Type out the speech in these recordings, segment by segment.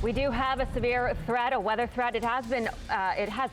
We do have a severe threat, a weather threat. It has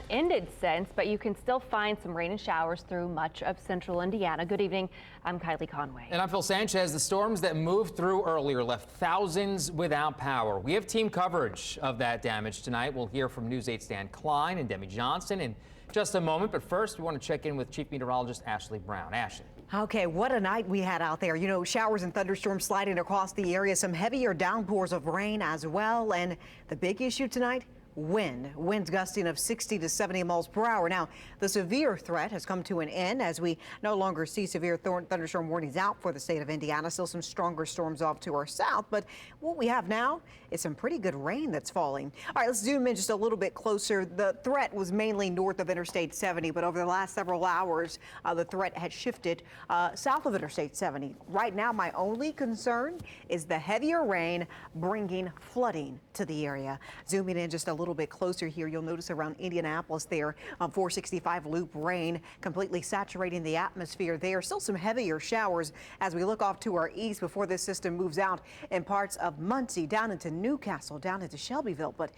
ended since, but you can still find some rain and showers through much of central Indiana. Good evening. I'm Kylie Conway. And I'm Phil Sanchez. The storms that moved through earlier left thousands without power. We have team coverage of that damage tonight. We'll hear from News 8's Dan Klein and Demi Johnson in just a moment. But first, we want to check in with Chief Meteorologist Ashley Brown. Ashley. Okay, what a night we had out there. You know, showers and thunderstorms sliding across the area, some heavier downpours of rain as well. And the big issue tonight, winds gusting of 60 to 70 miles per hour. Now, the severe threat has come to an end as we no longer see severe thunderstorm warnings out for the state of Indiana. Still some stronger storms off to our south, but what we have now is some pretty good rain that's falling. All right, let's zoom in just a little bit closer. The threat was mainly north of Interstate 70, but over the last several hours, the threat had shifted south of Interstate 70. Right now, my only concern is the heavier rain bringing flooding to the area. Zooming in just a little bit closer here, you'll notice around Indianapolis there on 465 loop, rain completely saturating the atmosphere there. Still some heavier showers as we look off to our east before this system moves out in parts of Muncie, down into Newcastle, down into Shelbyville, but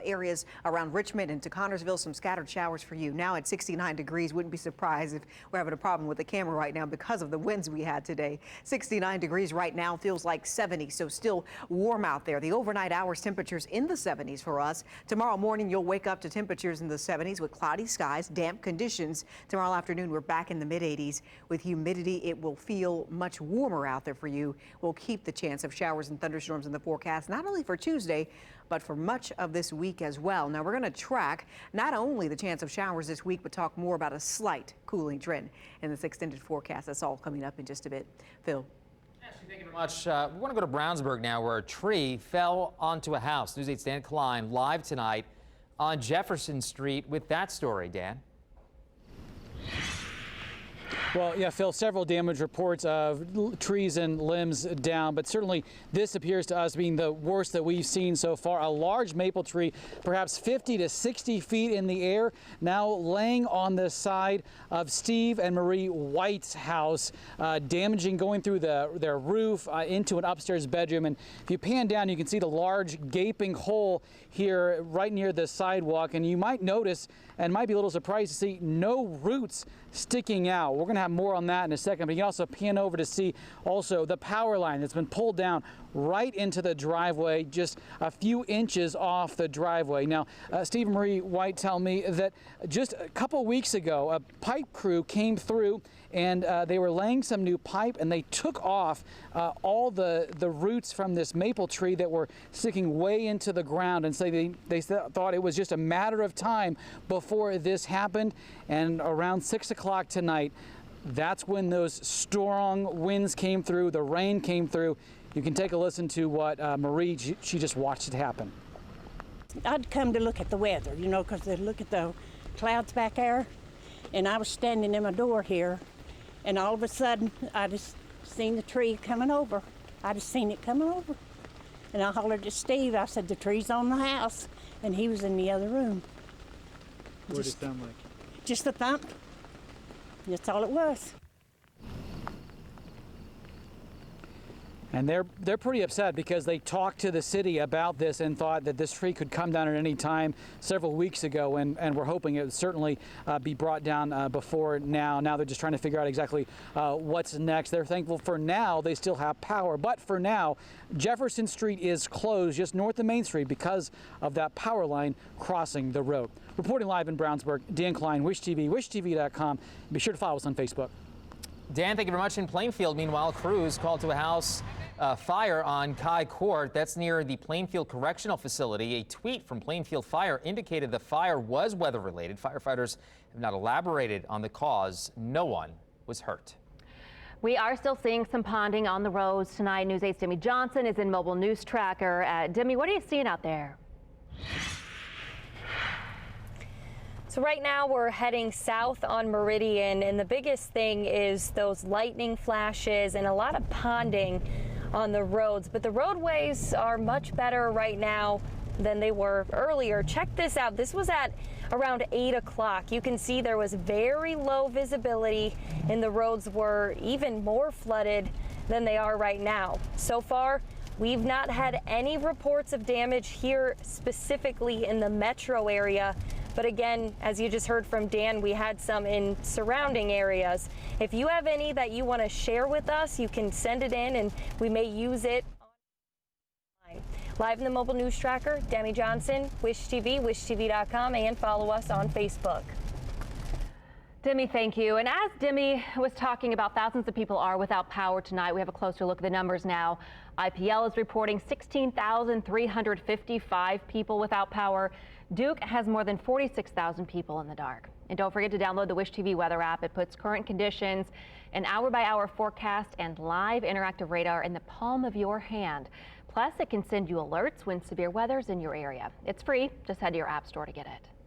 areas around Richmond and to Connorsville, some scattered showers for you. Now at 69 degrees, wouldn't be surprised if we're having a problem with the camera right now because of the winds we had today. 69 degrees right now, feels like 70, so still warm out there. The overnight hours temperatures in the 70s for us. Tomorrow morning, you'll wake up to temperatures in the 70s with cloudy skies, damp conditions. Tomorrow afternoon, we're back in the mid-80s. With humidity, it will feel much warmer out there for you. We'll keep the chance of showers and thunderstorms in the forecast, not only for Tuesday, but for much of this week as well. Now, we're going to track not only the chance of showers this week, but talk more about a slight cooling trend in this extended forecast. That's all coming up in just a bit. Phil. Thank you very much. We want to go to Brownsburg now, where a tree fell onto a house. News 8's Dan Klein live tonight on Jefferson Street with that story. Dan. Well, yeah, Phil, several damage reports of trees and limbs down, but certainly this appears to us being the worst that we've seen so far. A large maple tree, perhaps 50 to 60 feet in the air, now laying on the side of Steve and Marie White's house, damaging, going through their roof into an upstairs bedroom. And if you pan down, you can see the large gaping hole here right near the sidewalk. And you might notice, and might be a little surprised to see, no roots sticking out. We're going to have more on that in a second, but you can also pan over to see also the power line that's been pulled down right into the driveway, just a few inches off the driveway. Now, Steve and Marie White tell me that just a couple weeks ago, a pipe crew came through and they were laying some new pipe, and they took off all the roots from this maple tree that were sticking way into the ground, and so they thought it was just a matter of time before this happened. And around 6 o'clock tonight, that's when those strong winds came through, the rain came through. You can take a listen to what Marie, she just watched it happen. I'd come to look at the weather, you know, because they look at the clouds back there, and I was standing in my door here, and all of a sudden, I just seen the tree coming over. I just seen it coming over. And I hollered at Steve, I said, the tree's on the house, and he was in the other room. What did it sound like? Just a thump. That's all it was. And they're pretty upset because they talked to the city about this and thought that this tree could come down at any time several weeks ago, and we're hoping it would certainly be brought down before now. Now they're just trying to figure out exactly what's next. They're thankful for now they still have power, but for now, Jefferson Street is closed just north of Main Street because of that power line crossing the road. Reporting live in Brownsburg, Dan Klein, Wish TV, wishtv.com. Be sure to follow us on Facebook. Dan, thank you very much. In Plainfield, meanwhile, crews called to a house fire on Kai Court. That's near the Plainfield Correctional Facility. A tweet from Plainfield Fire indicated the fire was weather-related. Firefighters have not elaborated on the cause. No one was hurt. We are still seeing some ponding on the roads tonight. News 8's Demi Johnson is in Mobile News Tracker. Demi, what are you seeing out there? So right now we're heading south on Meridian, and the biggest thing is those lightning flashes and a lot of ponding on the roads. But the roadways are much better right now than they were earlier. Check this out. This was at around 8 o'clock. You can see there was very low visibility and the roads were even more flooded than they are right now. So far, We've not had any reports of damage here specifically in the metro area. But again, as you just heard from Dan, we had some in surrounding areas. If you have any that you want to share with us, you can send it in and we may use it online. Live in the Mobile News Tracker, Demi Johnson, Wish TV, wishtv.com, and follow us on Facebook. Demi, thank you. And as Demi was talking about, thousands of people are without power tonight. We have a closer look at the numbers now. IPL is reporting 16,355 people without power. Duke has more than 46,000 people in the dark. And don't forget to download the Wish TV weather app. It puts current conditions, an hour-by-hour forecast, and live interactive radar in the palm of your hand. Plus, it can send you alerts when severe weather's in your area. It's free. Just head to your app store to get it.